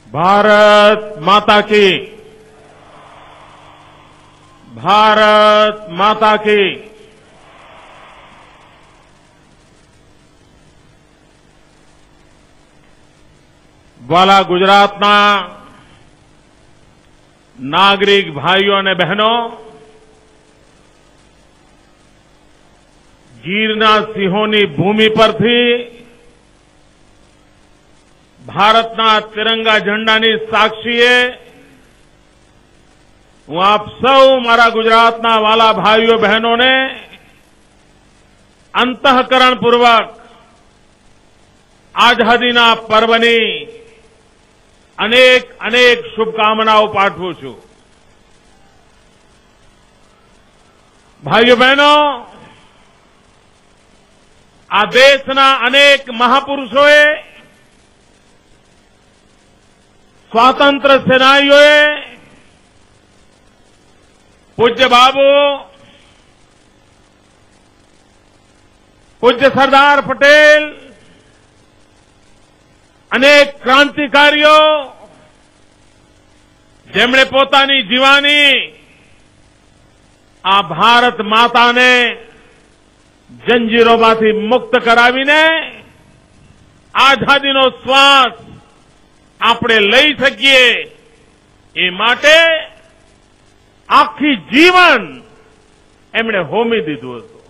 भारत माता की, भारत माता की। वाला गुजरातना नागरिक भाईओ ने बहनों, ગીરના સિંહોની ભૂમિ પરથી ભારતના તિરંગા ઝંડાની સાક્ષીએ હું આપ સૌ મારા ગુજરાતના વાલા ભાઈઓ બહેનોને અંતઃકરણપૂર્વક આઝાદીના પર્વની અનેક અનેક શુભકામનાઓ પાઠવું છું। ભાઈઓ બહેનો, આ દેશના અનેક મહાપુરુષોએ, સ્વાતંત્ર્ય સેનાનીઓએ, પૂજ્ય બાબુ, પૂજ્ય સરદાર પટેલ, અનેક ક્રાંતિકારીઓ જેમણે પોતાની જીવાની આ ભારત માતાને જંજીરોમાંથી મુક્ત કરાવીને આઝાદીનો શ્વાસ આપણે લઈ શકીએ એ માટે આખી જીવન એમણે હોમી દીધું હતું।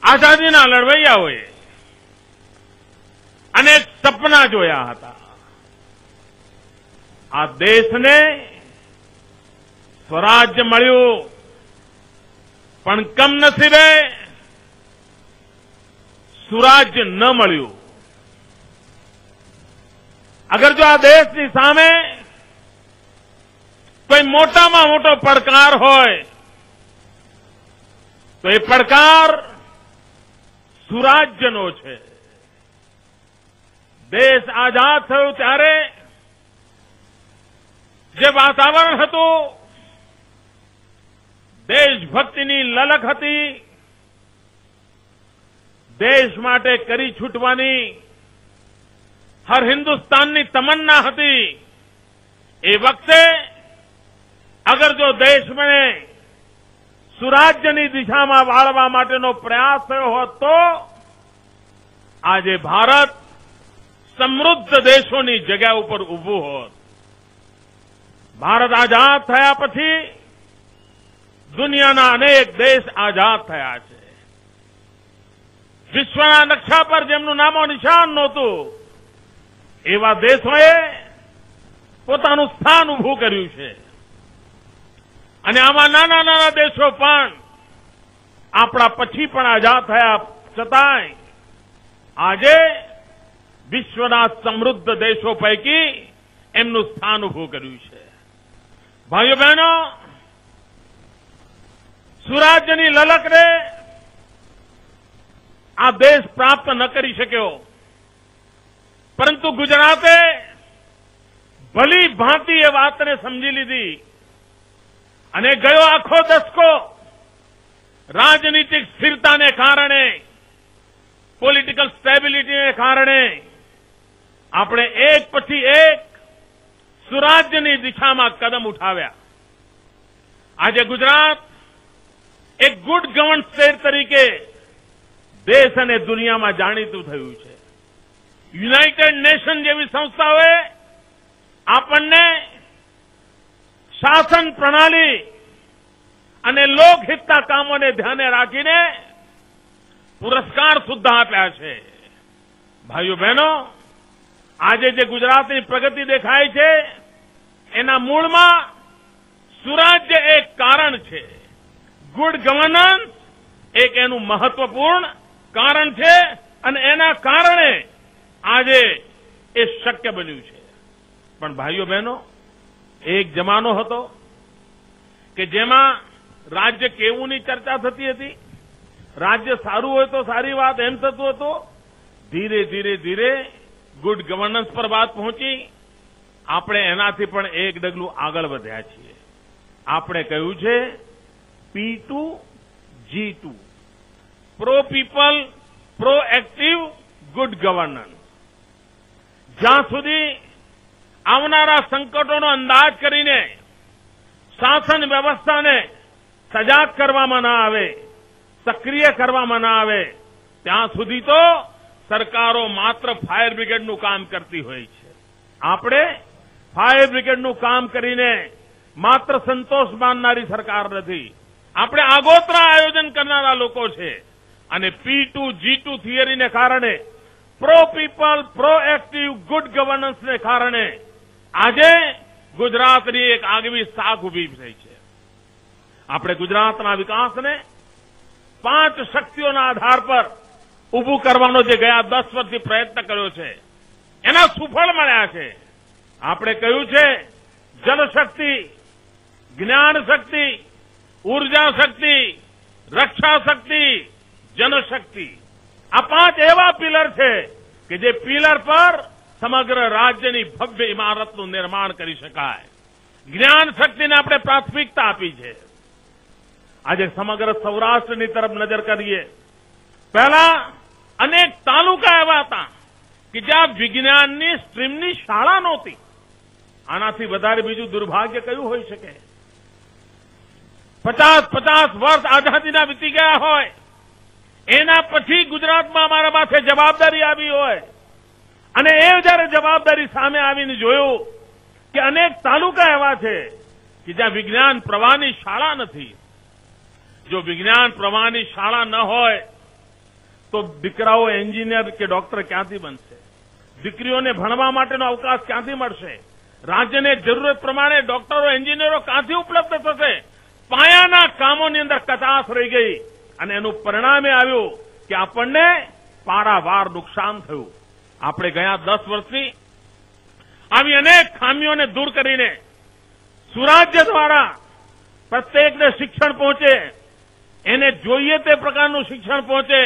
આઝાદીના લડવૈયાઓએ અનેક સપના જોયા હતા। આ દેશને સ્વરાજ્ય મળ્યું, પણ કમનસીબે સુરાજ્ય ન મળ્યું। અગર જો આ દેશની સામે કોઈ મોટામાં મોટો પડકાર હોય તો એ પડકાર સુરાજ્યનો છે। દેશ આઝાદ થયો ત્યારે જે વાતાવરણ હતું, દેશભક્તિની લલક હતી, દેશ માટે કરી છૂટવાની હર હિન્દુસ્તાનની તમન્ના હતી। એ વખતે અગર જો દેશ में સુરાજ્યની દિશામાં વાળવા માટેનો પ્રયાસ થયો હોત તો આજે ભારત સમૃદ્ધ દેશોની જગ્યા ઉપર ઉભું હોત। ભારત આઝાદ થયા પછી દુનિયાના અનેક દેશ આઝાદ થયા છે। વિશ્વના નકશા પર જેમનું નામો નિશાન નહોતું એવા દેશોએ પોતાનું સ્થાન ઉભું કર્યું છે। અને આમાં નાના નાના દેશો પણ આપણા પછી પણ આઝાદ થયા છતાંય આજે વિશ્વના સમૃદ્ધ દેશો પૈકી એમનું સ્થાન ઉભું કર્યું છે। ભાઈઓ બહેનો, સુરાજ્યની લલકને આ દેશ પ્રાપ્ત ન કરી શક્યો, પરંતુ ગુજરાતે ભલી ભાંતિ એ વાતને સમજી લીધી અને ગયો આખો દસકો રાજનીતિક સ્થિરતાને કારણે, પોલિટિકલ સ્ટેબિલિટીને કારણે આપણે એક પછી એક સુરાજ્યની દિશામાં કદમ ઉઠાવ્યા। આજે ગુજરાત એક ગુડ ગવર્નન્સ સ્ટેટ તરીકે દેશ અને દુનિયામાં જાણીતું થયું છે। યુનાઇટેડ નેશન જેવી સંસ્થાઓએ આપણને શાસન પ્રણાલી અને લોકહિતના કામોને ધ્યાને રાખીને પુરસ્કાર સુદ્धा આપ્યા છે। ભાઈઓ બહેનો, આજે જે ગુજરાતની પ્રગતિ દેખાય છે એના મૂળમાં સુરાજ્ય એક કારણ છે। ગુડ ગવર્નન્સ એક એનું મહત્વપૂર્ણ કારણ છે અને એના કારણે આજે એ શક્ય બન્યું છે। પણ ભાઈઓ બહેનો, એક જમાનો હતો કે જેમાં રાજ્ય કેવુંની ચર્ચા થતી હતી। રાજ્ય સારું હોય તો સારી વાત એમ થતું હતું। ધીરે ધીરે ધીરે ગુડ ગવર્નન્સ પર વાત પહોંચી। આપણે એનાથી પણ એક ડગલું આગળ વધ્યા છીએ। આપણે કહ્યું છે P2 G2, pro people, proactive, good governance. જ્યાં સુધી આવનારા સંકટોનો અંદાજ કરીને શાસન વ્યવસ્થાને સજાગ કરવામાં ના આવે, સક્રિય કરવામાં ના આવે, ત્યાં સુધી તો સરકારો માત્ર ફાયર બ્રિગેડનું કામ કરતી હોય છે. આપણે ફાયર બ્રિગેડનું કામ કરીને માત્ર સંતોષ માનનારી સરકાર નથી. આપણે આગોતરા આયોજન કરનારા લોકો છે. અને P2 G2 થિયરીને કારણે, pro people, proactive, good ગવર્નન્સને કારણે આજે ગુજરાતની એક આગવી શાખ ઉભી થઈ છે. આપણે ગુજરાતના વિકાસને 5 શક્તિઓના આધાર પર ઉભું કરવાનો જે ગયા 10 વર્ષથી પ્રયત્ન કર્યો છે, એના સુફળ મળ્યા છે. આપણે કહ્યું છે જલશક્તિ, જ્ઞાન શક્તિ, ઉર્જા શક્તિ, રક્ષા શક્તિ, જનશક્તિ. આ 5 એવા પિલર છે કે જે પિલર પર સમગ્ર રાજ્યની ભવ્ય ઇમારતનું નિર્માણ કરી શકાય. જ્ઞાન શક્તિને આપણે પ્રાથમિકતા આપી છે. આજે સમગ્ર સૌરાષ્ટ્રની તરફ નજર કરીએ. પહેલા અનેક તાલુકા એવા હતા કે જ્યાં વિજ્ઞાનની સ્ટ્રીમની શાળા નહોતી. આનાથી વધારે બીજું દુર્ભાગ્ય કયું હોઈ શકે? 50 વર્ષ આઝાદીના વીતી ગયા હોય, એના પછી ગુજરાતમાં અમારા માથે જવાબદારી આવી હોય, અને એ જયારે જવાબદારી સામે આવીને જોયું કે અનેક તાલુકા એવા છે કે જ્યાં વિજ્ઞાન પ્રવાહની શાળા નથી. જો વિજ્ઞાન પ્રવાહની શાળા ન હોય તો દીકરાઓ એન્જિનિયર કે ડોક્ટર ક્યાંથી બનશે? દીકરીઓને ભણવા માટેનો અવકાશ ક્યાંથી મળશે? રાજ્યને જરૂરત પ્રમાણે ડોક્ટરો, એન્જિનિયરો ક્યાંથી ઉપલબ્ધ થશે? પાયાના કામોની અંદર કચાશ રહી ગઈ અને એનું પરિણામે આવ્યું કે આપણને પારાવાર નુકસાન થયું. આપણે ગયા 10 વર્ષથી આવી અનેક ખામીઓને દૂર કરીને સુરાજ્ય દ્વારા પ્રત્યેકને શિક્ષણ પહોંચે, એને જોઈએ તે પ્રકારનું શિક્ષણ પહોંચે,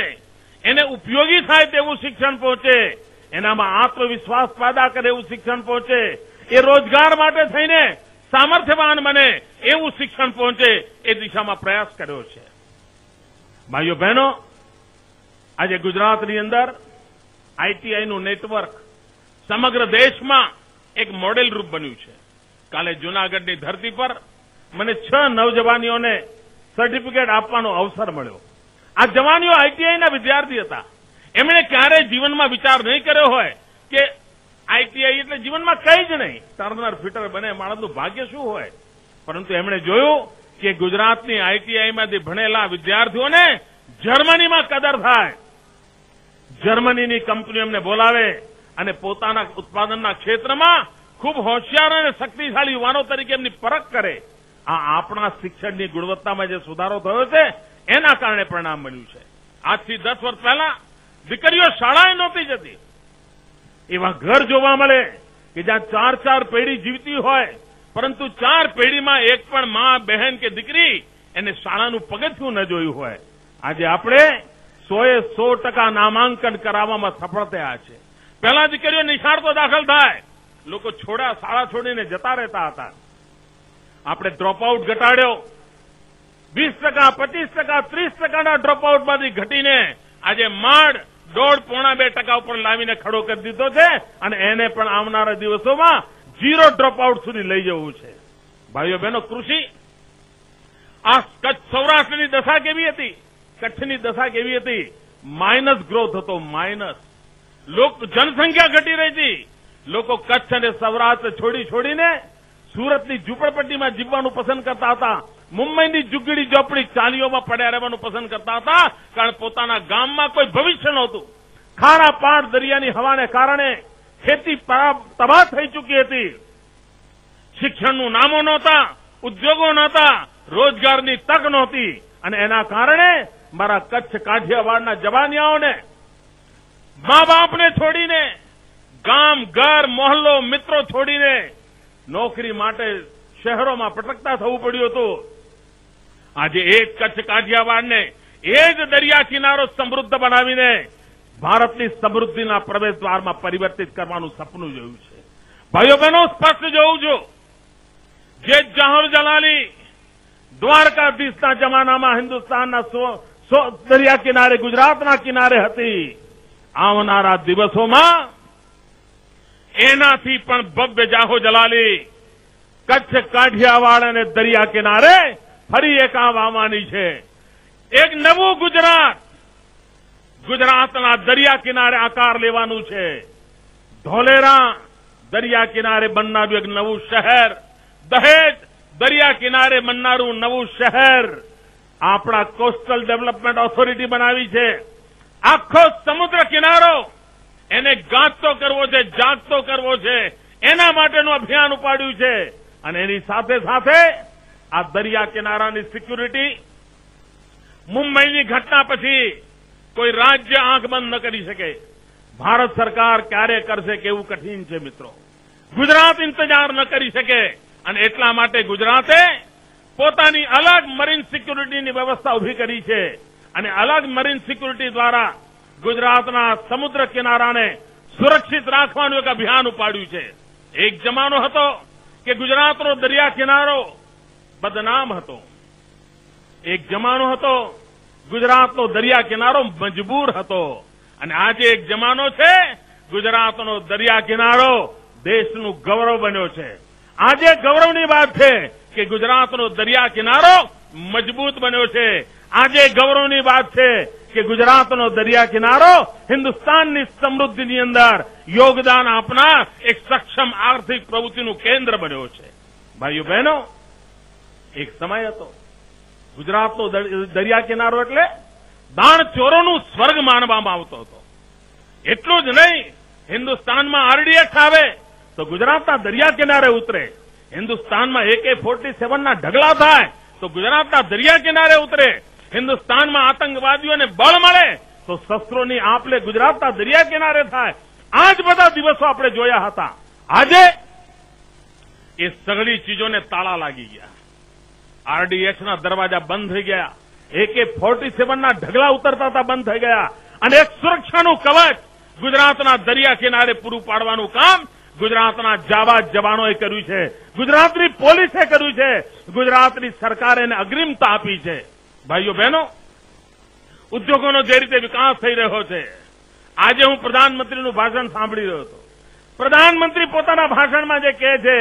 એને ઉપયોગી થાય તેવું શિક્ષણ પહોંચે, એનામાં આત્મવિશ્વાસ પેદા કરે એવું શિક્ષણ પહોંચે, એ રોજગાર માટે થઈને સામર્થ્યવાન બને એવું શિક્ષણ પહોંચે, એ દિશામાં પ્રયાસ કર્યો છે. ભાઈઓ બહેનો, આજે ગુજરાતની અંદર આઈટીઆઈનું નેટવર્ક સમગ્ર દેશમાં એક મોડેલ રૂપ બન્યું છે. કાલે જૂનાગઢની ધરતી પર મને 6 નવજવાનીઓને સર્ટિફિકેટ આપવાનો અવસર મળ્યો. આ જવાનીઓ આઈટીઆઈના વિદ્યાર્થી હતા. એમણે ક્યારેય જીવનમાં વિચાર નહીં કર્યો હોય કે આઈટીઆઈ એટલે જીવનમાં કંઈ જ નહીં, ટર્નર ફિટર બને, માણસનું ભાગ્ય શું હોય. પરંતુ એમણે જોયું કે ગુજરાતની આઈટીઆઈમાંથી ભણેલા વિદ્યાર્થીઓને જર્મનીમાં કદર થાય. જર્મનીની કંપનીઓ એમને બોલાવે અને પોતાના ઉત્પાદનના ક્ષેત્રમાં ખૂબ હોશિયાર અને શક્તિશાળી યુવાનો તરીકે એમની પરખ કરે. આ આપણા શિક્ષણની ગુણવત્તામાં જે સુધારો થયો છે એના કારણે પરિણામ મળ્યું છે. આજથી 10 વર્ષ પહેલા દીકરીઓ શાળાએ નહોતી જતી. એવા ઘર જોવા મળે કે જ્યાં 4 પેઢી જીવતી હોય, પરંતુ 4 પેઢીમાં એક પણ મા, બહેન કે દીકરી એને શાળાનું પગથિયું ન જોયું હોય. આજે આપણે 100% નામાંકન કરાવવામાં સફળ થયા છે. પહેલા દીકરીઓ નિશાળતો દાખલ થાય, લોકો શાળા છોડીને જતા રહેતા હતા. આપણે ડ્રોપઆઉટ ઘટાડ્યો. 20%, 25%, 30%ના ડ્રોપઆઉટમાંથી ઘટીને આજે માંડ 1.5-2% ઉપર લાવીને ખડો કરી દીધો છે, અને એને પણ આવનારા દિવસોમાં 0 ડ્રોપઆઉટ સુધી લઈ જવું છે. ભાઈઓ બહેનો, કૃષિ, આ કચ્છ સૌરાષ્ટ્રની દશા કેવી હતી? કચ્છની દશા કેવી હતી? માઇનસ ગ્રોથ હતો, માઇનસ. જનસંખ્યા ઘટી રહી હતી. લોકો કચ્છ અને સૌરાષ્ટ્ર છોડીને સુરતની ઝૂંપડપટ્ટીમાં જીવવાનું પસંદ કરતા હતા. મુંબઈની ઝૂંપડી ઝોપડી ચાલીઓમાં પડ્યા રહેવાનું પસંદ કરતા હતા, કારણ પોતાના ગામમાં કોઈ ભવિષ્ય નહોતું. ખારા પાટ દરિયાની હવાને કારણે ખેતી તબાહ થઈ ચૂકી હતી. શિક્ષણનું નામો નહોતા, ઉદ્યોગો નહોતા, રોજગારની તક નહોતી, અને એના કારણે મારા કચ્છ કાઠિયાવાડના જવાનિયાઓને મા બાપને છોડીને, ગામ, ઘર, મોહલ્લો, મિત્રો છોડીને નોકરી માટે શહેરોમાં ભટકતા થવું પડ્યું હતું. આજે એ કચ્છ કાઠિયાવાડને એ જ દરિયા કિનારો સમૃદ્ધ બનાવીને ભારતની સમૃદ્ધિના પ્રવેશદ્વારમાં પરિવર્તિત કરવાનું સપનું જોયું છે. ભાઈઓ બહેનો, સ્પષ્ટ જોઉં છું, જે જહોર જલાલી દ્વારકાધીશના જમાનામાં હિન્દુસ્તાનના દરિયા કિનારે, ગુજરાતના કિનારે હતી, આવનારા દિવસોમાં એનાથી પણ ભવ્ય જાહો જલાલી કચ્છ કાઠિયાવાડ અને દરિયા કિનારે ફરી એક આવ આવવાની છે. એક નવું ગુજરાત, ગુજરાતના દરિયા કિનારે આકાર લેવાનું છે. ધોલેરા દરિયા કિનારે બનનારું એક નવું શહેર, દહેજ દરિયા કિનારે બનનારું નવું શહેર આપણા કોસ્ટલ ડેવલપમેન્ટ ઓથોરિટી બનાવી છે. આખો સમુદ્ર કિનારો એને ગાંચતો કરવો છે, જાગતો કરવો છે, એના માટેનું અભિયાન ઉપાડ્યું છે. અને એની સાથે સાથે આ દરિયા કિનારાની સિક્યુરિટી મુંબઈની ઘટના પછી કોઈ રાજ્ય આંખ બંધ ન કરી શકે. ભારત સરકાર ક્યારે કરશે કેવું કઠિન છે મિત્રો. ગુજરાત ઇંતજાર ન કરી શકે અને એટલા માટે ગુજરાતે પોતાની અલગ મરીન સિક્યુરિટીની વ્યવસ્થા ઉભી કરી છે. અને અલગ મરીન સિક્યુરિટી દ્વારા ગુજરાતના સમુદ્ર કિનારાને સુરક્ષિત રાખવાનું એક અભિયાન ઉપાડ્યું છે. એક જમાનો હતો કે ગુજરાતનો દરિયા કિનારો બદનામ હતો. એક જમાનો હતો ગુજરાતનો દરિયા કિનારો મજબૂર હતો. અને આજે એક જમાનો છે ગુજરાતનો દરિયા કિનારો દેશનું ગૌરવ બન્યો છે. આજે ગૌરવની વાત છે કે ગુજરાતનો દરિયા કિનારો મજબૂત બન્યો છે. આજે ગૌરવની વાત છે કે ગુજરાતનો દરિયા કિનારો હિન્દુસ્તાનની સમૃદ્ધિની અંદર યોગદાન આપનાર એક સક્ષમ આર્થિક પ્રવૃત્તિનું કેન્દ્ર બન્યો છે. ભાઈઓ બહેનો, એક સમય હતો ગુજરાતનો દરિયા કિનારો એટલે દાણચોરોનું સ્વર્ગ માનવામાં આવતો હતો. એટલું જ નહીં, હિન્દુસ્તાનમાં આરડીએક્સ આવે તો ગુજરાતના દરિયા કિનારે ઉતરે. હિન્દુસ્તાનમાં AK-47ના ઢગલા થાય તો ગુજરાતના દરિયા કિનારે ઉતરે. હિન્દુસ્તાનમાં આતંકવાદીઓને બળ મળે તો શસ્ત્રોની આપ-લે ગુજરાતના દરિયા કિનારે થાય. આ જ બધા દિવસો આપણે જોયા હતા. આજે એ સઘળી ચીજોને તાળા લાગી ગયા. આરડીએક્સના દરવાજા બંધ થઈ ગયા. AK-47ના ઢગલા ઉતરતા હતા, બંધ થઈ ગયા. અને એક સુરક્ષાનું કવચ ગુજરાતના દરિયા કિનારે પૂરું પાડવાનું કામ ગુજરાતના જાબાજ જવાનોએ કર્યું છે. ગુજરાતની પોલીસે કર્યું છે. ગુજરાતની સરકારે એને અગ્રિમતા આપી છે. ભાઈઓ બહેનો, ઉદ્યોગોનો જે રીતે વિકાસ થઈ રહ્યો છે, આજે હું પ્રધાનમંત્રીનું ભાષણ સાંભળી રહ્યો હતો. પ્રધાનમંત્રી પોતાના ભાષણમાં જે કહે છે,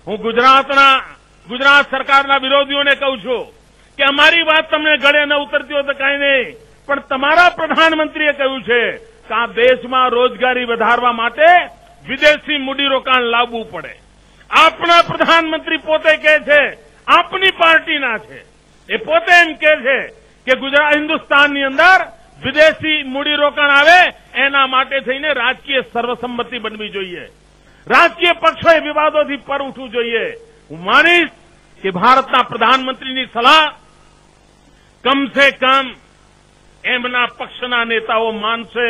હું ગુજરાત સરકારના વિરોધીઓને કહું છું કે અમારી વાત તમને ગળે ન ઉતરતી હોય તો કાંઈ નહીં, પણ તમારા પ્રધાનમંત્રીએ કહ્યું છે કે આ દેશમાં રોજગારી વધારવા માટે વિદેશી મૂડીરોકાણ લાવવું પડે. આપણા પ્રધાનમંત્રી પોતે કહે છે, આપની પાર્ટીના છે, એ પોતે એમ કહે છે કે ગુજરાત હિન્દુસ્તાનની અંદર વિદેશી મૂડીરોકાણ આવે એના માટે થઈને રાજકીય સર્વસંમતિ બનવી જોઈએ. રાજકીય પક્ષોએ વિવાદોથી પર ઉઠવું જોઈએ. હું માનીશ કે ભારતના પ્રધાનમંત્રીની સલાહ કમસે કમ એમના પક્ષના નેતાઓ માનશે,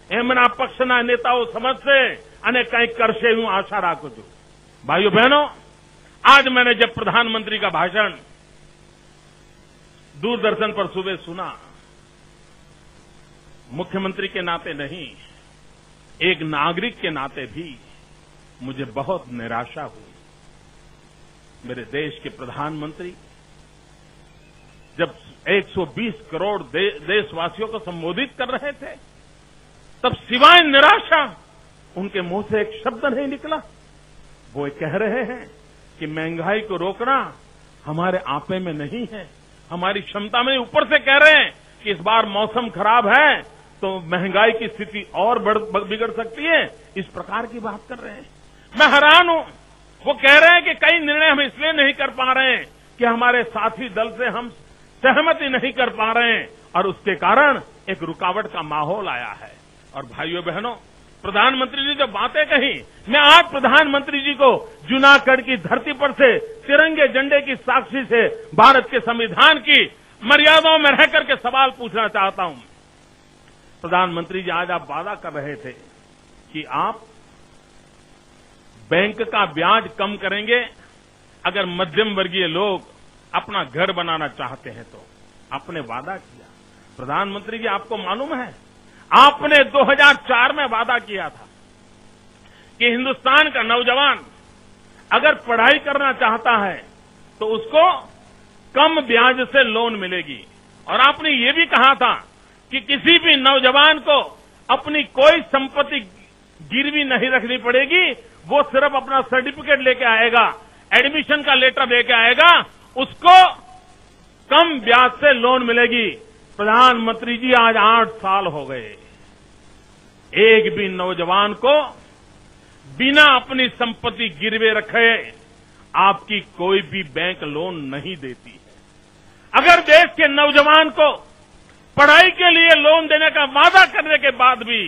એમના પક્ષના નેતાઓ સમજશે અને કંઈક કરશે હું आशा રાખું છું. भाइयों बहनों, आज मैंने जब प्रधानमंत्री का भाषण दूरदर्शन पर सुबह सुना, मुख्यमंत्री के नाते नहीं, एक नागरिक के नाते भी मुझे बहुत निराशा हुई. मेरे देश के प्रधानमंत्री जब 120 करोड़ देशवासियों को संबोधित कर रहे थे, तब सिवाय निराशा उनके मुंह से एक शब्द नहीं निकला. वो कह रहे हैं कि महंगाई को रोकना हमारे आपे में नहीं है, हमारी क्षमता में. ऊपर से कह रहे हैं कि इस बार मौसम खराब है तो महंगाई की स्थिति और बिगड़ सकती है. इस प्रकार की बात कर रहे हैं. मैं हैरान हूं. वो कह रहे हैं कि कई निर्णय हम इसलिए नहीं कर पा रहे हैं कि हमारे साथी दल से हम सहमति नहीं कर पा रहे हैं और उसके कारण एक रुकावट का माहौल आया है. और भाइयों बहनों, प्रधानमंत्री जी जो बातें कही, मैं आज प्रधानमंत्री जी को जूनागढ़ की धरती पर से तिरंगे झंडे की साक्षी से भारत के संविधान की मर्यादाओं में रह करके सवाल पूछना चाहता हूं. प्रधानमंत्री जी, आज आप वादा कर रहे थे कि आप बैंक का ब्याज कम करेंगे अगर मध्यम वर्गीय लोग अपना घर बनाना चाहते हैं तो. आपने वादा किया. प्रधानमंत्री जी, आपको मालूम है, आपने 2004 में वादा किया था कि हिंदुस्तान का नौजवान अगर पढ़ाई करना चाहता है तो उसको कम ब्याज से लोन मिलेगी. और आपने ये भी कहा था कि किसी भी नौजवान को अपनी कोई संपत्ति गिरवी नहीं रखनी पड़ेगी, वो सिर्फ अपना सर्टिफिकेट लेके आएगा, एडमिशन का लेटर लेके आएगा, उसको कम ब्याज से लोन मिलेगी। प्रधानमंत्री जी, आज 8 साल हो गए, एक भी नौजवान को बिना अपनी संपत्ति गिरवे रखे आपकी कोई भी बैंक लोन नहीं देती है। अगर देश के नौजवान को पढ़ाई के लिए लोन देने का वादा करने के बाद भी,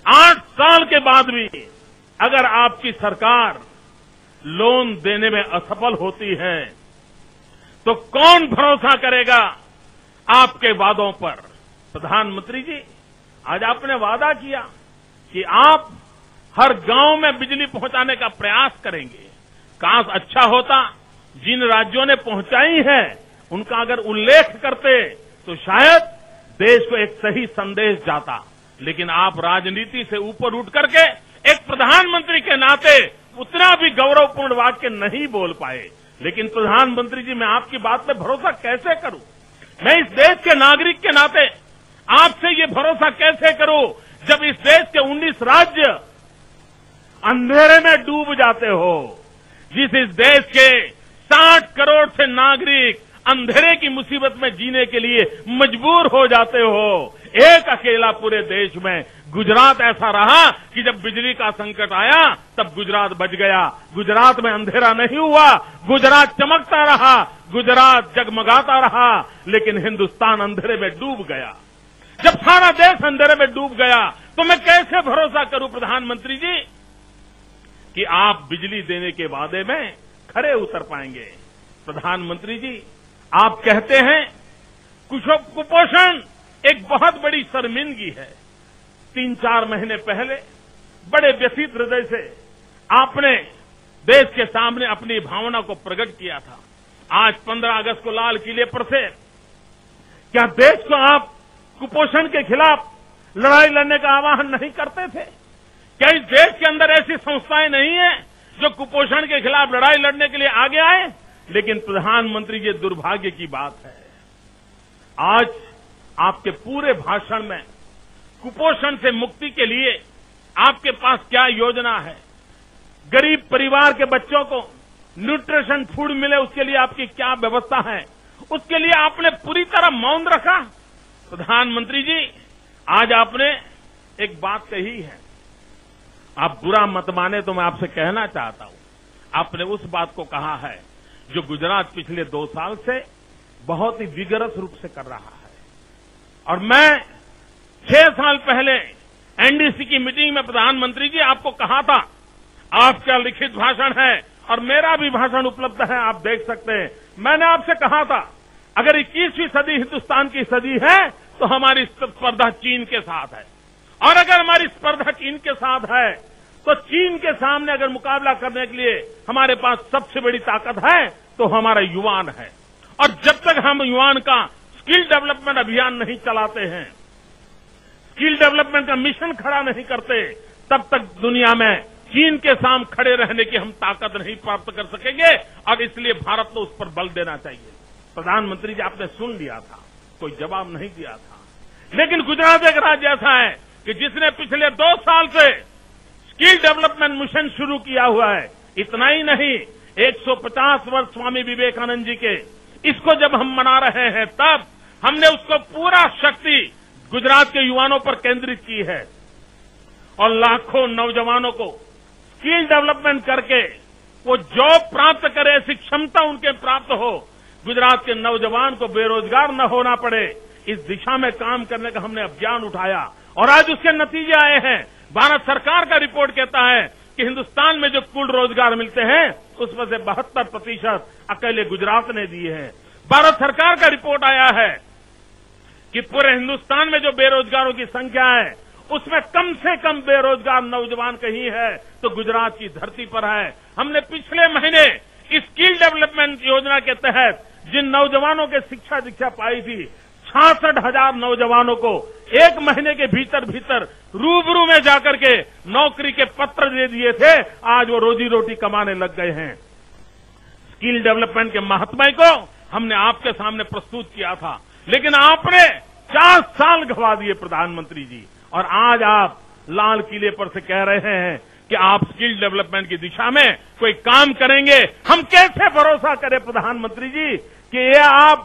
8 साल के बाद भी अगर आपकी सरकार लोन देने में असफल होती है, तो कौन भरोसा करेगा आपके वादों पर? प्रधानमंत्री जी, आज आपने वादा किया कि आप हर गांव में बिजली पहुंचाने का प्रयास करेंगे। काश अच्छा होता जिन राज्यों ने पहुंचाई है उनका अगर उल्लेख करते तो शायद देश को एक सही संदेश जाता। लेकिन आप राजनीति से ऊपर उठ करके एक प्रधानमंत्री के नाते उतना भी गौरवपूर्ण वाक्य नहीं बोल पाए। लेकिन प्रधानमंत्री जी, मैं आपकी बात पे भरोसा कैसे करूं? मैं इस देश के नागरिक के नाते आपसे ये भरोसा कैसे करूं जब इस देश के 19 राज्य अंधेरे में डूब जाते हो, जिस इस देश के 60 करोड़ से नागरिक अंधेरे की मुसीबत में जीने के लिए मजबूर हो जाते हो। एक अकेला पूरे देश में गुजरात ऐसा रहा कि जब बिजली का संकट आया तब गुजरात बच गया। गुजरात में अंधेरा नहीं हुआ, गुजरात चमकता रहा, गुजरात जगमगाता रहा, लेकिन हिंदुस्तान अंधेरे में डूब गया। जब सारा देश अंधेरे में डूब गया तो मैं कैसे भरोसा करूं प्रधानमंत्री जी कि आप बिजली देने के वादे में खरे उतर पाएंगे? प्रधानमंत्री जी, आप कहते हैं कुपोषण एक बहुत बड़ी शर्मिंदगी है। 3-4 महीने पहले बड़े व्यथित हृदय से आपने देश के सामने अपनी भावना को प्रकट किया था। आज 15 अगस्त को लाल किले पर से क्या देश को आप कुपोषण के खिलाफ लड़ाई लड़ने का आह्वान नहीं करते थे? क्या इस देश के अंदर ऐसी संस्थाएं नहीं है जो कुपोषण के खिलाफ लड़ाई लड़ने के लिए आगे आए? लेकिन प्रधानमंत्री, ये दुर्भाग्य की बात है, आज आपके पूरे भाषण में कुपोषण से मुक्ति के लिए आपके पास क्या योजना है? गरीब परिवार के बच्चों को न्यूट्रिशन फूड मिले उसके लिए आपकी क्या व्यवस्था है? उसके लिए आपने पूरी तरह मौन रखा। प्रधानमंत्री जी, आज आपने एक बात कही है, आप बुरा मत माने तो मैं आपसे कहना चाहता हूं, आपने उस बात को कहा है जो गुजरात पिछले 2 साल से बहुत ही विगरस रूप से कर रहा है। और मैं 6 साल पहले एनडीसी की मीटिंग में प्रधानमंत्री जी आपको कहा था, आपका लिखित भाषण है और मेरा भी भाषण उपलब्ध है, आप देख सकते हैं। मैंने आपसे कहा था अगर 21वीं सदी हिंदुस्तान की सदी है तो हमारी स्पर्धा चीन के साथ है, और अगर हमारी स्पर्धा चीन के साथ है तो चीन के सामने अगर मुकाबला करने के लिए हमारे पास सबसे बड़ी ताकत है तो हमारा युवान है। और जब तक हम युवान का स्किल डेवलपमेंट अभियान नहीं चलाते हैं, स्किल डेवलपमेंट का मिशन खड़ा नहीं करते, तब तक दुनिया में चीन के सामने खड़े रहने की हम ताकत नहीं प्राप्त कर सकेंगे। और इसलिए भारत को उस पर बल देना चाहिए। प्रधानमंत्री जी, आपने सुन लिया था, कोई जवाब नहीं दिया था। लेकिन गुजरात एक राज्य ऐसा है कि जिसने पिछले 2 साल से स्किल डेवलपमेंट मिशन शुरू किया हुआ है। इतना ही नहीं, 150 वर्ष स्वामी विवेकानंद जी के, इसको जब हम मना रहे हैं तब हमने उसको पूरा शक्ति गुजरात के युवाओं पर केंद्रित की है और लाखों नौजवानों को स्किल डेवलपमेंट करके वो जॉब प्राप्त करे, ऐसी क्षमता उनके प्राप्त हो, गुजरात के नौजवान को बेरोजगार न होना पड़े, इस दिशा में काम करने का हमने अभियान उठाया और आज उसके नतीजे आए हैं। भारत सरकार का रिपोर्ट कहता है कि हिंदुस्तान में जो कुल रोजगार मिलते हैं उसमें से 72% अकेले गुजरात ने दिए हैं। भारत सरकार का रिपोर्ट आया है कि पूरे हिंदुस्तान में जो बेरोजगारों की संख्या है उसमें कम से कम बेरोजगार नौजवान कहीं है तो गुजरात की धरती पर है। हमने पिछले महीने स्किल डेवलपमेंट योजना के तहत जिन नौजवानों के शिक्षा दीक्षा पाई थी, 66,000 नौजवानों को 1 महीने के भीतर भीतर रूबरू में जाकर के नौकरी के पत्र दे दिए थे। आज वो रोजी रोटी कमाने लग गए हैं। स्किल डेवलपमेंट के महत्व को हमने आपके सामने प्रस्तुत किया था, लेकिन आपने 4 साल गवा दिए प्रधानमंत्री जी, और आज आप लाल किले पर से कह रहे हैं कि आप स्किल डेवलपमेंट की दिशा में कोई काम करेंगे। हम कैसे भरोसा करें प्रधानमंत्री जी कि ये आप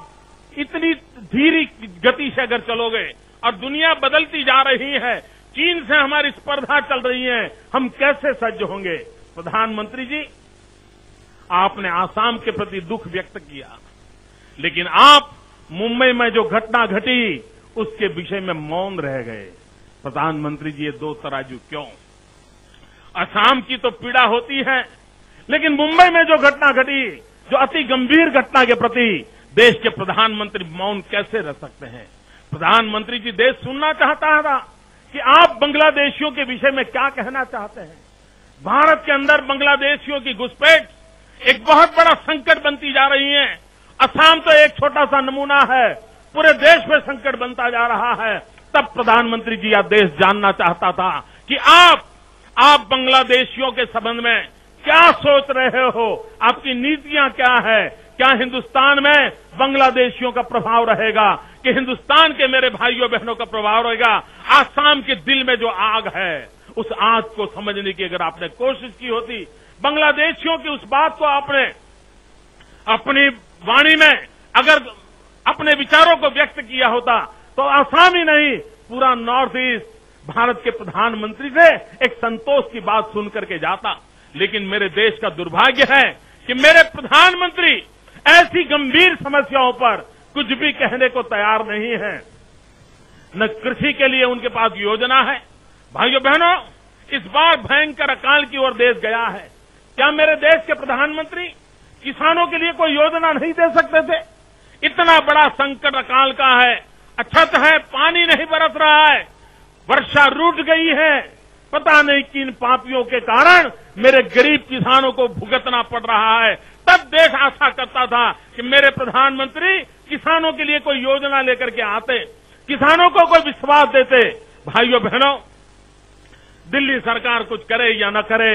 इतनी धीरी गति से अगर चलोगे और दुनिया बदलती जा रही है, चीन से हमारी स्पर्धा चल रही है, हम कैसे सज्ज होंगे। प्रधानमंत्री जी, आपने आसाम के प्रति दुख व्यक्त किया, लेकिन आप मुंबई में जो घटना घटी उसके विषय में मौन रह गए। प्रधानमंत्री जी, ये दो तराजू क्यों? असम की तो पीड़ा होती है, लेकिन मुंबई में जो घटना घटी, जो अति गंभीर घटना के प्रति देश के प्रधानमंत्री मौन कैसे रह सकते हैं। प्रधानमंत्री जी, देश सुनना चाहता था कि आप बांग्लादेशियों के विषय में क्या कहना चाहते हैं। भारत के अंदर बांग्लादेशियों की घुसपैठ एक बहुत बड़ा संकट बनती जा रही है। असम तो एक छोटा सा नमूना है, पूरे देश में संकट बनता जा रहा है। तब प्रधानमंत्री जी, यह देश जानना चाहता था कि आप बांग्लादेशियों के संबंध में क्या सोच रहे हो, आपकी नीतियां क्या है। क्या हिंदुस्तान में बांग्लादेशियों का प्रभाव रहेगा कि हिंदुस्तान के मेरे भाइयों बहनों का प्रभाव रहेगा। आसाम के दिल में जो आग है, उस आग को समझने की अगर आपने कोशिश की होती, बांग्लादेशियों की उस बात को आपने अपनी वाणी में अगर अपने विचारों को व्यक्त किया होता, तो आसाम ही नहीं, पूरा नॉर्थ ईस्ट भारत के प्रधानमंत्री से एक संतोष की बात सुनकर के जाता। लेकिन मेरे देश का दुर्भाग्य है कि मेरे प्रधानमंत्री ऐसी गंभीर समस्याओं पर कुछ भी कहने को तैयार नहीं है। न कृषि के लिए उनके पास योजना है। भाइयों बहनों, इस बार भयंकर अकाल की ओर देश गया है। क्या मेरे देश के प्रधानमंत्री किसानों के लिए कोई योजना नहीं दे सकते थे? इतना बड़ा संकट अकाल का है, अछत है, पानी नहीं बरस रहा है, वर्षा रूठ गई है। पता नहीं किन पापियों के कारण मेरे गरीब किसानों को भुगतना पड़ रहा है। तब देश आशा करता था कि मेरे प्रधानमंत्री किसानों के लिए कोई योजना लेकर के आते, किसानों को कोई विश्वास देते। भाइयों बहनों, दिल्ली सरकार कुछ करे या न करे,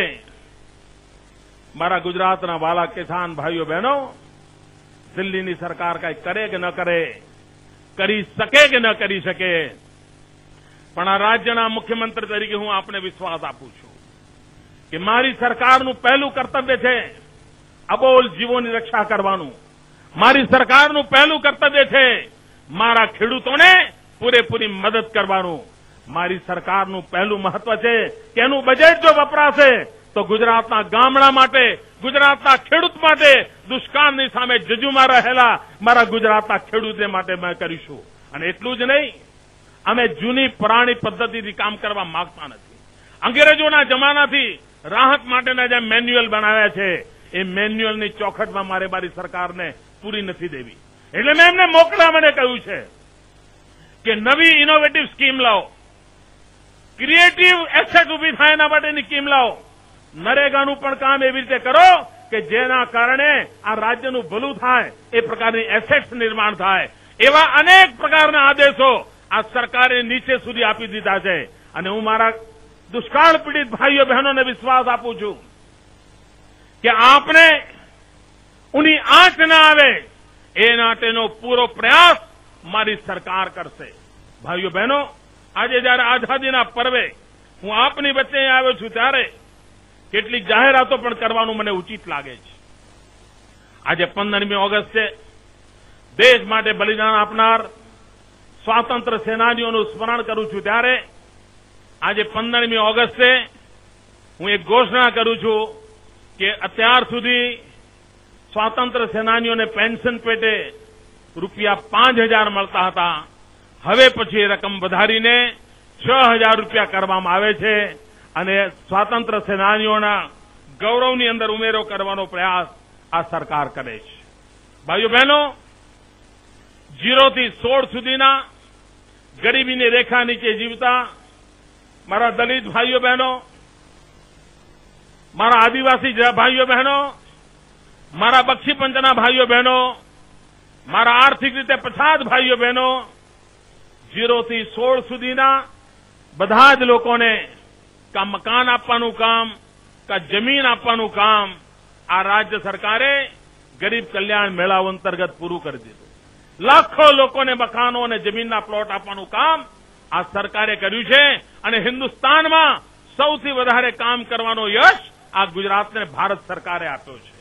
मारा गुजरात ना वाला किसान भाइयों बहनों, दिल्ली ની सरकार का करे कि न करे, કરી શકે કે ન કરી શકે, પણ આ રાજ્યના મુખ્યમંત્રી તરીકે હું આપને વિશ્વાસ આપું છું કે મારી સરકારનું પહેલું કર્તવ્ય છે અબોલ જીવોની રક્ષા કરવાનું। મારી સરકારનું પહેલું કર્તવ્ય છે મારા ખેડૂતોને પૂરેપૂરી મદદ કરવાનું। મારી સરકારનું પહેલું મહત્વ છે કે એનું બજેટ જો વપરાશે તો ગુજરાતના ગામડા માટે, ગુજરાતના ખેડૂત માટે, દુષ્કાળની સામે જજુમાં રહેલા મારા ગુજરાતના ખેડૂતને માટે મેં કરીશું। અને એટલું જ નહીં, અમે જૂની પુરાણી પદ્ધતિથી કામ કરવા માંગતા નથી। અંગ્રેજોના જમાનાથી રાહત માટેના જે મેન્યુઅલ બનાવ્યા છે, એ મેન્યુઅલની ચોખટમાં મારી સરકારને પૂરી નથી દેવી। એટલે મેં એમને મોકળા મને કહ્યું છે કે નવી ઇનોવેટિવ સ્કીમ લાવો, ક્રિએટિવ એસેટ ઉભી થાય એના માટેની સ્કીમ લાવો। નરેગાનું પણ કામ એવી રીતે કરો કે જેના કારણે આ રાજ્યનું ભલું થાય, એ પ્રકારની એસેટ્સ निर्माण થાય। એવા અનેક પ્રકારના આદેશો આ સરકારે નીચે સુધી આપી દીધા છે। અને હું મારા દુષ્કાળ પીડિત ભાઈઓ બહેનોને વિશ્વાસ આપું છું કે આપને ઉની આંચ ના આવે એ માટેનો પૂરો પ્રયાસ મારી સરકાર કરશે। ભાઈઓ બહેનો, આજે જયારે આઝાદીના પર્વે હું આપની વચ્ચે આવ્યો છું, ત્યારે કેટલીક જાહેરાતો પણ કરવાનું મને ઉચિત લાગે છે। આજે 15મી ઓગસ્ટે દેશ માટે બલિદાન આપનાર સ્વાતંત્ર્ય સેનાનીઓનું સ્મરણ કરું છું, ત્યારે આજે 15મી ઓગસ્ટે હું એક ઘોષણા કરું છું કે અત્યાર સુધી સ્વાતંત્ર્ય સેનાનીઓને પેન્શન પેટે રૂપિયા 5,000 મળતા હતા, હવે પછી એ રકમ વધારીને 6,000 રૂપિયા કરવામાં આવે છે। અને સ્વાતંત્ર્ય સેનાનીઓના ગૌરવની અંદર ઉમેરો કરવાનો પ્રયાસ આ સરકાર કરે છે। ભાઈઓ બહેનો, 0 થી 16 સુધીના ગરીબીની રેખા નીચે જીવતા મારા દલિત ભાઈઓ બહેનો, મારા આદિવાસી ભાઈઓ બહેનો, મારા બક્ષીપંચના ભાઈઓ બહેનો, મારા આર્થિક રીતે પછાત ભાઈઓ બહેનો, 0 થી 16 સુધીના બધા જ લોકોને का मकान આપવાનું કામ, का જમીન આપવાનું કામ આ રાજ્ય સરકારે ગરીબ કલ્યાણ મેળાઓ અંતર્ગત પૂરું કરી દીધું। લાખો લોકોને મકાનો અને જમીનના પ્લોટ આપવાનું કામ આ સરકારે કર્યું છે અને હિન્દુસ્તાનમાં સૌથી વધારે કામ કરવાનો યશ આ ગુજરાતને ભારત સરકારે આપ્યો છે.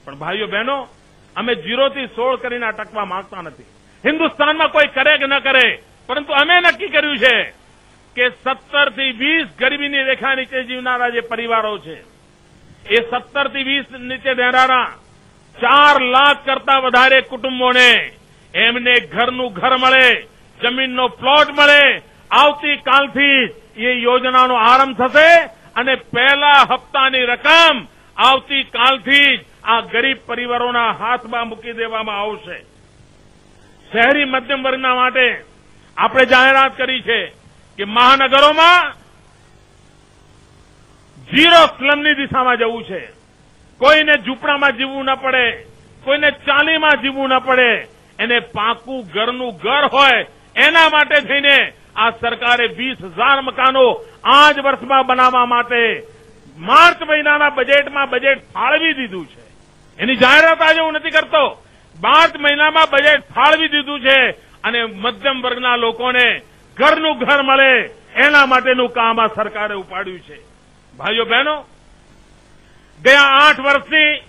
પણ ભાઈઓ બહેનો, અમે 0 થી 16 કરીને અટકવા માંગતા નથી. હિન્દુસ્તાનમાં કોઈ કરે કે ન કરે, પરંતુ અમે નક્કી કર્યું છે કે 17 થી 20 ગરીબીની રેખા નીચે જીવનારા જે પરિવારો છે, એ 17 થી 20 નીચે રહેનારા 4 લાખ કરતા વધારે કુટુંબોને એમને ઘરનું ઘર મળે, જમીનનો પ્લોટ મળે. આવતીકાલથી એ યોજનાનો આરંભ થશે અને પહેલા હપ્તાની રકમ આવતીકાલથી જ આ ગરીબ પરિવારોના હાથમાં મૂકી દેવામાં આવશે. શહેરી મધ્યમ વર્ગના માટે આપણે જાહેરાત કરી છે કે મહાનગરોમાં 0 સ્લમની દિશામાં જવું છે. કોઈને ઝૂંપડામાં જીવવું ન પડે, કોઈને ચાલીમાં જીવવું ન પડે. એને પાકું ઘરનું ઘર હોય એના માટે થઈને આ સરકારે 20,000 મકાનો આ જ વર્ષમાં બનાવવા માટે માર્ચ મહિનાના બજેટમાં બજેટ ફાળવી દીધું છે. એની જાહેરાત આજે હું નથી કરતો. માર્ચ મહિનામાં બજેટ ફાળવી દીધું છે અને મધ્યમ વર્ગના લોકોને ઘરનું ઘર મળે એના માટેનું કામ આ સરકારે ઉપાડ્યું છે. ભાઈઓ બહેનો, ગયા 8 વર્ષથી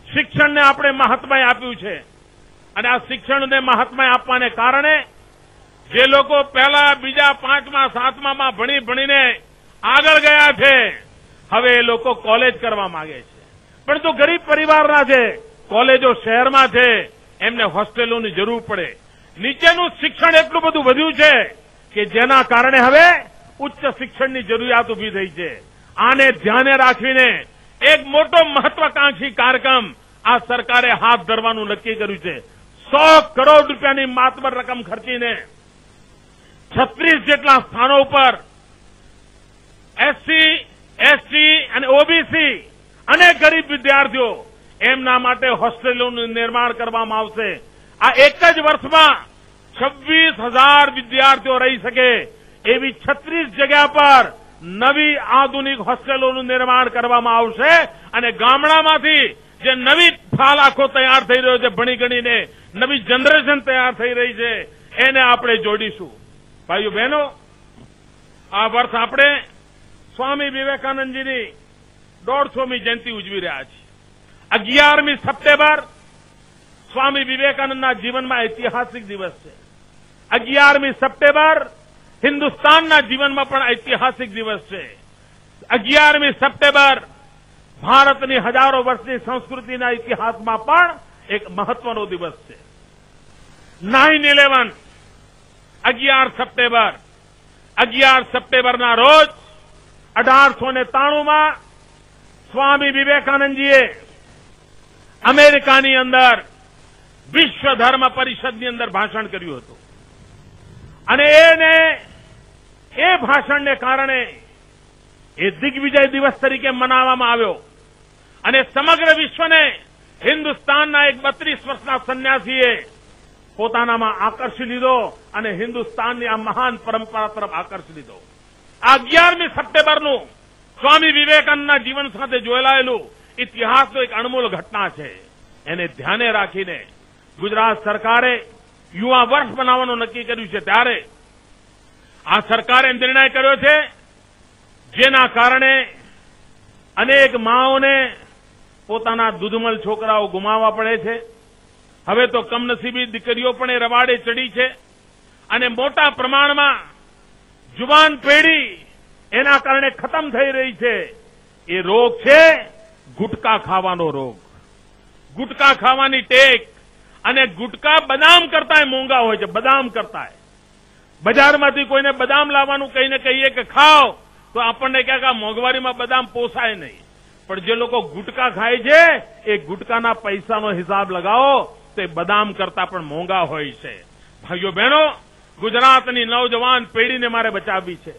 શિક્ષણને આપણે મહત્વ આપ્યું છે અને આ શિક્ષણને મહત્વ આપવાને કારણે જે લોકો પહેલા, બીજા, 5મા, 7મામાં ભણીને આગળ ગયા છે, હવે એ લોકો કોલેજ કરવા માંગે છે. પરંતુ ગરીબ પરિવારના છે, કોલેજો શહેરમાં છે, એમને હોસ્ટેલોની જરૂર પડે. નીચેનું શિક્ષણ એટલું બધું વધ્યું છે કે જેના કારણે હવે ઉચ્ચ શિક્ષણની જરૂરિયાત ઉભી થઈ છે. આને ધ્યાને રાખીને એક મોટો મહત્વાકાંક્ષી કાર્યક્રમ આ સરકારે હાથ ધરવાનું નક્કી કર્યું છે. 100 કરોડ રૂપિયાની માતબર રકમ ખર્ચીને 36 જેટલા સ્થાનો ઉપર એસસી, એસટી અને ઓબીસી અને ગરીબ વિદ્યાર્થીઓ એમના માટે હોસ્ટેલોનું નિર્માણ કરવામાં આવશે. આ એક જ વર્ષમાં 26,000 વિદ્યાર્થીઓ રહી શકે એવી 36 જગ્યા પર નવી આધુનિક હોસ્ટેલોનું નિર્માણ કરવામાં આવશે અને ગામડામાંથી જે નવી ફાલ આખો તૈયાર થઈ રહ્યો છે, ભણી ગણીને નવી જનરેશન તૈયાર થઈ રહી છે, એને આપણે જોડીશું. ભાઈઓ બહેનો, આ વર્ષ આપણે સ્વામી વિવેકાનંદજીની 150મી જયંતિ ઉજવી રહ્યા છીએ. 11મી સપ્ટેમ્બર સ્વામી વિવેકાનંદના જીવનમાં ઐતિહાસિક દિવસ છે. 11મી સપ્ટેમ્બર હિન્દુસ્તાનના જીવનમાં પણ ઐતિહાસિક દિવસ છે. 11મી સપ્ટેમ્બર ભારતની હજારો વર્ષની સંસ્કૃતિના ઇતિહાસમાં પણ એક મહત્વનો દિવસ છે. 9/11 11 સપ્ટેમ્બરના રોજ 1893માં સ્વામી વિવેકાનંદજીએ અમેરિકાની અંદર વિશ્વ ધર્મ પરિષદની અંદર ભાષણ કર્યું હતું અને એ ભાષણને કારણે એ દિગ્વિજય દિવસ તરીકે મનાવવામાં આવ્યો અને સમગ્ર વિશ્વને હિન્દુસ્તાનના એક 32 વર્ષના સંન્યાસીએ પોતાનામાં આકર્ષી લીધો અને હિન્દુસ્તાનની આ મહાન પરંપરા તરફ આકર્ષી લીધો. આ 11મી સપ્ટેમ્બરનું સ્વામી વિવેકાનંદના જીવન સાથે જોડાયેલું ઇતિહાસનો એક અણમોલ ઘટના છે. એને ધ્યાને રાખીને ગુજરાત સરકારે યુવા વર્ષ બનાવવાનું નક્કી કર્યું છે. ત્યારે આ સરકારે નિર્ણય કર્યો છે જેના કારણે અનેક માઓને પોતાના દૂધમલ છોકરાઓ ગુમાવવા પડે છે. હવે તો કમનસીબી દીકરીઓ પણ એ રવાડે ચડી છે અને મોટા પ્રમાણમાં જુવાન પેઢી એના કારણે ખતમ થઈ રહી છે. એ રોગ છે ગુટકા ખાવાનો રોગ, ગુટકા ખાવાની ટેક. અને ગુટકા બદામ કરતા મોંઘા હોય છે, બદામ કરતા. બજારમાંથી કોઈને બદામ લાવવાનું કહીને કહીએ કે ખાઓ તો આપણને કહે કે મોંઘવારીમાં બદામ પોસાય નહીં. પણ જે લોકો ગુટકા ખાય છે એ ગુટકાના પૈસાનો હિસાબ લગાવો તો એ બદામ કરતા પણ મોંઘા હોય છે. ભાઈઓ બહેનો, ગુજરાતની નવજવાન પેઢીને મારે બચાવવી છે.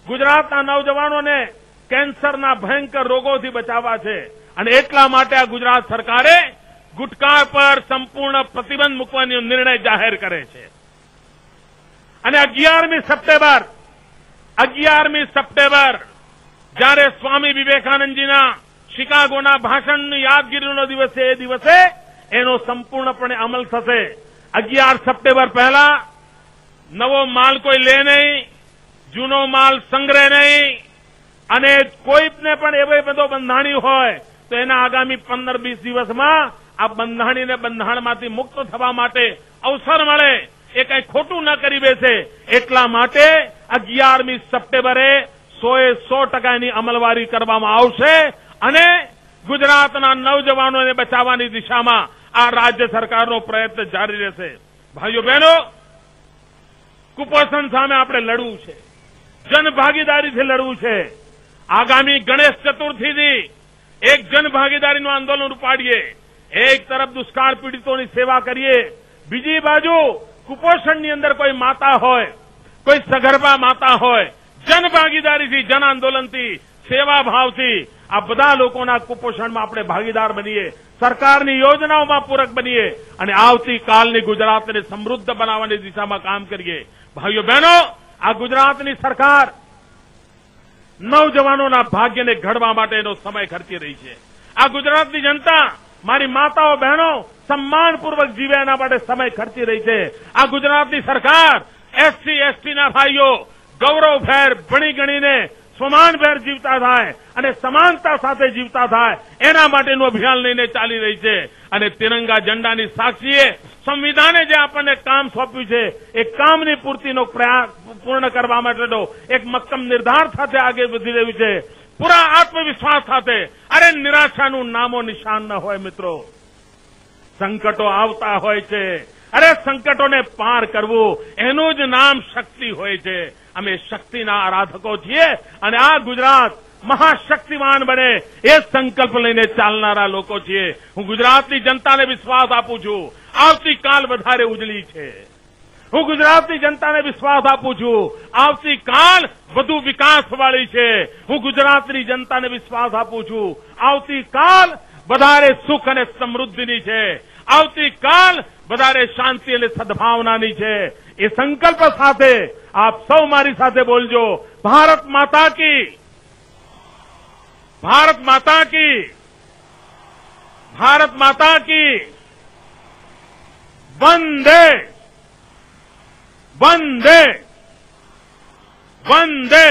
ગુજરાતના નવજવાનોને કેન્સરના ભયંકર રોગોથી બચાવવા છે અને એટલા માટે આ ગુજરાત સરકારે ગુટકા પર સંપૂર્ણ પ્રતિબંધ મૂકવાનો નિર્ણય જાહેર કરે છે. અને 11મી સપ્ટેમ્બર જ્યારે સ્વામી વિવેકાનંદજીના શિકાગોના ભાષણની યાદગીરીનો દિવસ છે, એ દિવસે એનો સંપૂર્ણપણે અમલ થશે. 11 સપ્ટેમ્બર પહેલા નવો માલ કોઈ લે નહીં, જૂનો માલ સંગ્રહ નહીં અને કોઈને પણ એવો બધો બંધાણી હોય તો એના આગામી 15-20 દિવસમાં આ બંધાણીને બંધારણમાંથી મુક્ત થવા માટે અવસર મળે, એ કંઈ ખોટું ન કરી બેસે એટલા માટે 11મી સપ્ટેમ્બરે 100% એની અમલવારી કરવામાં આવશે અને ગુજરાતના નવજવાનોને બચાવવાની દિશામાં આ રાજ્ય સરકારનો પ્રયત્ન જારી રહેશે. ભાઈઓ બહેનો, કુપોષણ સામે આપણે લડવું છે, જનભાગીદારીથી લડવું છે. આગામી ગણેશ ચતુર્થીથી એક જનભાગીદારીનું આંદોલન ઉપાડીએ. એક તરફ દુષ્કાળ પીડિતોની સેવા કરીએ, બીજી બાજુ કુપોષણની અંદર કોઈ માતા હોય, કોઈ સગર્ભા માતા હોય, જનભાગીદારીથી, જન આંદોલનથી, સેવાભાવથી આ બધા લોકોના કુપોષણમાં આપણે ભાગીદાર બનીએ, સરકારની યોજનાઓમાં પૂરક બનીએ અને આવતીકાલની ગુજરાતને સમૃદ્ધ બનાવવાની દિશામાં કામ કરીએ. ભાઈઓ બહેનો, આ ગુજરાતની સરકાર નવજવાનોના ભાગ્યને ઘડવા માટેનો સમય ખર્ચી રહી છે. આ ગુજરાતની જનતા, મારી માતાઓ બહેનો સન્માનપૂર્વક જીવે એના માટે સમય ખર્ચી રહી છે. આ ગુજરાતની સરકાર એસસી એસટીના ભાઈઓ ગૌરવભેર ભણી ગણીને સ્વમાનભેર જીવતા થાય અને સમાનતા સાથે જીવતા થાય એના માટેનું અભિયાન લઈને ચાલી રહી છે. અને તિરંગા ઝંડાની સાક્ષીએ સંવિધાને જે આપણને કામ સોંપ્યું છે એ કામની પૂર્તિનો પ્રયાસ પૂર્ણ કરવા માટેનો એક મક્કમ નિર્ધાર સાથે આગળ વધી રહ્યું છે, પૂરા આત્મવિશ્વાસ સાથે. અરે નિરાશાનું નામો નિશાન ન હોય મિત્રો. સંકટો આવતા હોય છે, અરે સંકટોને પાર કરવું એનું જ નામ શક્તિ હોય છે. અમે શક્તિના આરાધકો છીએ અને આ ગુજરાત મહાશક્તિમાન બને એ સંકલ્પ લઈને ચાલનારા લોકો છીએ. હું ગુજરાતની જનતાને વિશ્વાસ આપું છું, આવતીકાલ વધારે ઉજળી છે. હું ગુજરાતની જનતાને વિશ્વાસ આપું છું, આવતીકાલ વધુ વિકાસવાળી છે. હું ગુજરાતની જનતાને વિશ્વાસ આપું છું, આવતીકાલ વધારે સુખ અને સમૃદ્ધિની છે. આવતીકાલ વધારે શાંતિ અને સદભાવનાની છે. એ સંકલ્પ સાથે આપ સૌ મારી સાથે બોલજો, ભારત માતા કી, ભારત માતા કી, ભારત માતા કી, વંદે વંદે વંદે.